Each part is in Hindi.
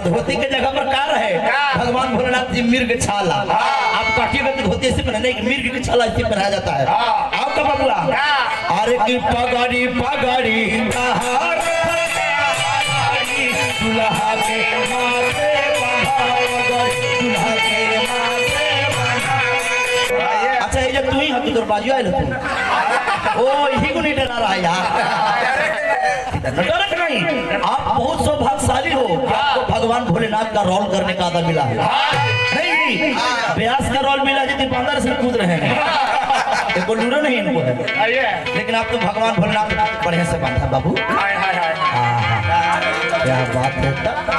धोती के जगह पर कार है भगवान भोलेनाथ जी मिर्ग छाला। आप काटिएगा तो धोती ऐसे पहना नहीं, मिर्ग की छाला ऐसे पहनाया जाता है। आपका बबुआ अरे की पगड़ी पगड़ी दुल्हा के माथे अच्छा ये तू ही हक तोर बाजू आइल तू ओ यही को नहीं डरा रहा यार डरक नहीं। आप बहुत सौभाग्यशाली हो कि आपको भगवान भोलेनाथ का रोल करने का आदर मिला है। नहीं व्यास का रोल मिला जितने बांदर से कूद रहे हैं देखो लूरो नहीं इनको है, लेकिन आप तो भगवान भोलेनाथ बढ़िया से बांधा बाबू। क्या बात है,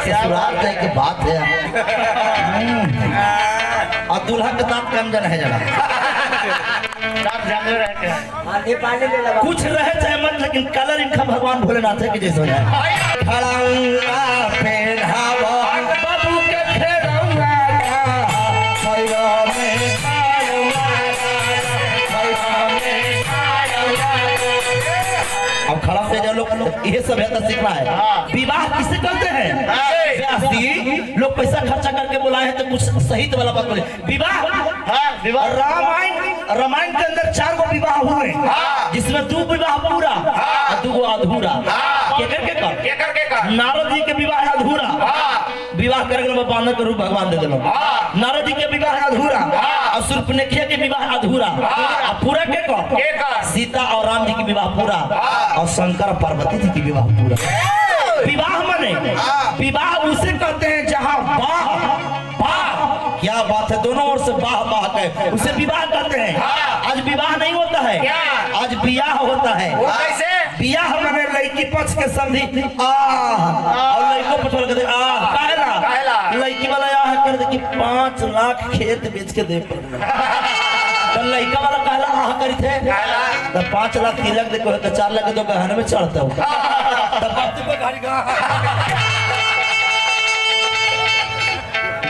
ससुराल है कि बात है। और दूल्हा के दांत कम जन है जरा कुछ रहे चाहे मत, लेकिन कलर इनका भगवान भोलेनाथ है कि जैसे हो जाए। खड़ाऊंगा पहनावा बाबू के खेड़ाऊंगा अब खड़ा हो जाए लोग ये सब है तो सीखना है। विवाह किसे करते हैं? लोग पैसा खर्चा करके बुलाए हैं तो कुछ सही वाला बात बोले। विवाह रामायण के अंदर 4 गो विवाह हुए जिसमें 2 विवाह पूरा और 2 गो अधूरा। नारद जी के विवाह अधूरा, विवाह करके बांधर के रूप भगवान दे दिलो। नारद जी के विवाह अधूरा और शूर्पणखा के विवाह अधूरा और पूरा के को सीता और राम जी के विवाह पूरा और शंकर पार्वती जी की विवाह पूरा। विवाह माने विवाह उसे कहते हैं जहाँ वाह क्या बात है, दोनों ओर से वाह वाह के उसे विवाह कहते हैं। आज विवाह नहीं होता है, आज बियाह होता है। बियाह माने लड़की पक्ष के समझी और लड़को पछोड़ के कहला लड़की वाला यह कर दे कि 5 लाख खेत बेच के दे तो लड़का वाला कहला आह करी थे तो 5 लाख तिलक देखो तो 4 लाख तो गहने में चढ़ता हो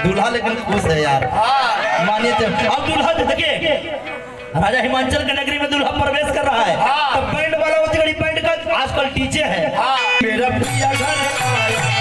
दूल्हा लेकिन खुश है यार मानिए तो। अब दूल्हा देखिए राजा हिमाचल के नगरी में दूल्हा प्रवेश कर रहा है तो पैंट वाला वो पैंट का आजकल डीजे है। मेरा प्रिया घर आया